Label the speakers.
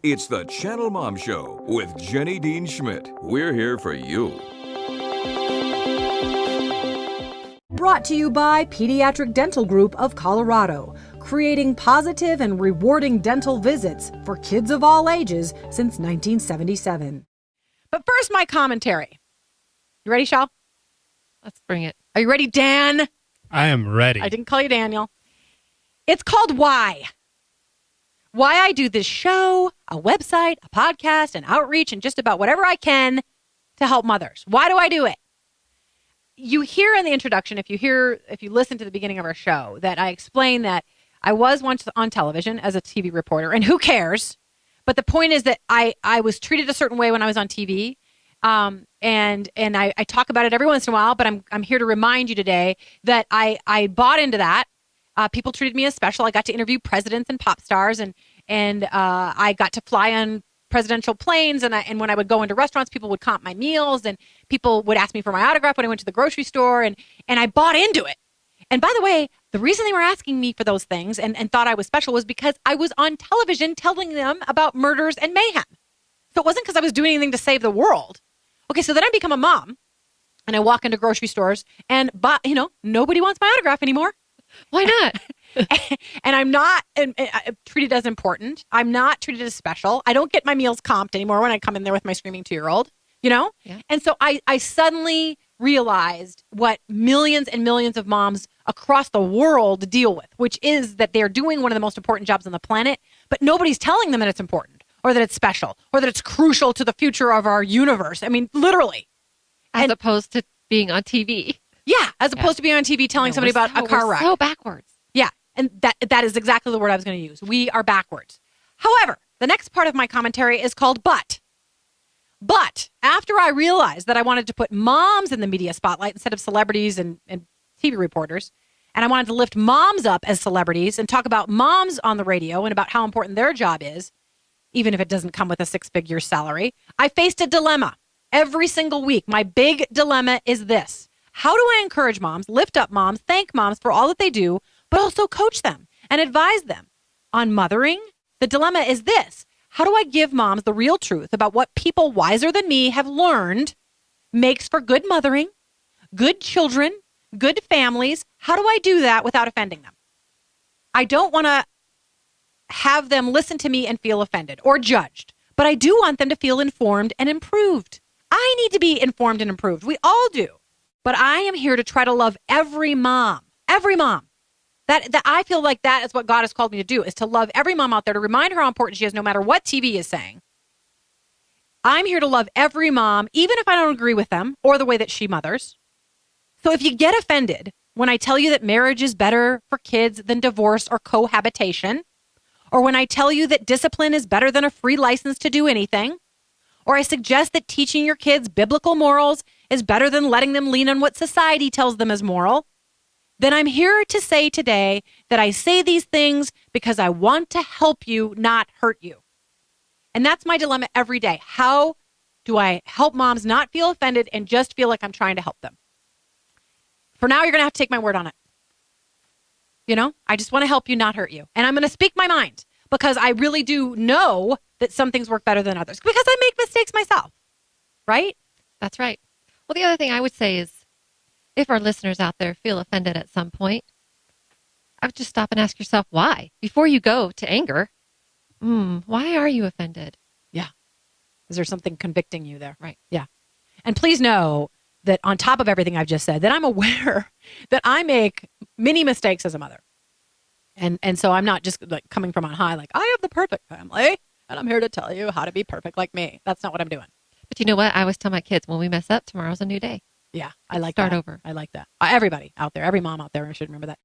Speaker 1: It's the Channel Mom Show with Jenny Dean Schmidt. We're here for you.
Speaker 2: Brought to you by Pediatric Dental Group of Colorado, creating positive and rewarding dental visits for kids of all ages since 1977. But first, my commentary. You ready, Shal?
Speaker 3: Let's bring it.
Speaker 2: Are you ready, Dan?
Speaker 4: I am ready.
Speaker 2: I didn't call you Daniel. It's called Why. Why I do this show, a website, a podcast, an outreach, and just about whatever I can to help mothers. Why do I do it? You hear in the introduction, if you listen to the beginning of our show, that I explain that I was once on television as a TV reporter, and who cares? But the point is that I was treated a certain way when I was on TV, and I talk about it every once in a while. But I'm here to remind you today that I bought into that. People treated me as special. I got to interview presidents and pop stars, and I got to fly on presidential planes. And when I would go into restaurants, people would comp my meals, and people would ask me for my autograph when I went to the grocery store. And I bought into it. And by the way, the reason they were asking me for those things and thought I was special was because I was on television telling them about murders and mayhem. So it wasn't because I was doing anything to save the world. Okay, so then I become a mom, and I walk into grocery stores, and nobody wants my autograph anymore.
Speaker 3: Why not?
Speaker 2: And I'm not treated as important. I'm not treated as special. I don't get my meals comped anymore when I come in there with my screaming 2-year-old, Yeah. And so I suddenly realized what millions and millions of moms across the world deal with, which is that they're doing one of the most important jobs on the planet, but nobody's telling them that it's important or that it's special or that it's crucial to the future of our universe. I mean, literally.
Speaker 3: As opposed to being on TV.
Speaker 2: Yeah, as opposed to being on TV telling somebody about a car wreck.
Speaker 3: So backwards.
Speaker 2: Yeah, and that is exactly the word I was going to use. We are backwards. However, the next part of my commentary is called But. But after I realized that I wanted to put moms in the media spotlight instead of celebrities and TV reporters, and I wanted to lift moms up as celebrities and talk about moms on the radio and about how important their job is, even if it doesn't come with a 6-figure salary, I faced a dilemma every single week. My big dilemma is this. How do I encourage moms, lift up moms, thank moms for all that they do, but also coach them and advise them on mothering? The dilemma is this. How do I give moms the real truth about what people wiser than me have learned makes for good mothering, good children, good families? How do I do that without offending them? I don't want to have them listen to me and feel offended or judged, but I do want them to feel informed and improved. I need to be informed and improved. We all do. But I am here to try to love every mom. Every mom. That I feel like that is what God has called me to do, is to love every mom out there, to remind her how important she is no matter what TV is saying. I'm here to love every mom, even if I don't agree with them or the way that she mothers. So if you get offended when I tell you that marriage is better for kids than divorce or cohabitation, or when I tell you that discipline is better than a free license to do anything, or I suggest that teaching your kids biblical morals is better than letting them lean on what society tells them is moral, then I'm here to say today that I say these things because I want to help you, not hurt you. And that's my dilemma every day. How do I help moms not feel offended and just feel like I'm trying to help them? For now, you're going to have to take my word on it. I just want to help you, not hurt you. And I'm going to speak my mind because I really do know that some things work better than others because I make mistakes myself, right?
Speaker 3: That's right. Well, the other thing I would say is if our listeners out there feel offended at some point, I would just stop and ask yourself why. Before you go to anger, why are you offended?
Speaker 2: Yeah. Is there something convicting you there?
Speaker 3: Right.
Speaker 2: Yeah. And please know that on top of everything I've just said, that I'm aware that I make many mistakes as a mother. And so I'm not just like coming from on high, like I have the perfect family and I'm here to tell you how to be perfect like me. That's not what I'm doing.
Speaker 3: But you know what? I always tell my kids, when we mess up, tomorrow's a new day.
Speaker 2: Yeah, I like
Speaker 3: Start
Speaker 2: that.
Speaker 3: over.
Speaker 2: I like that. Everybody out there, every mom out there should remember that.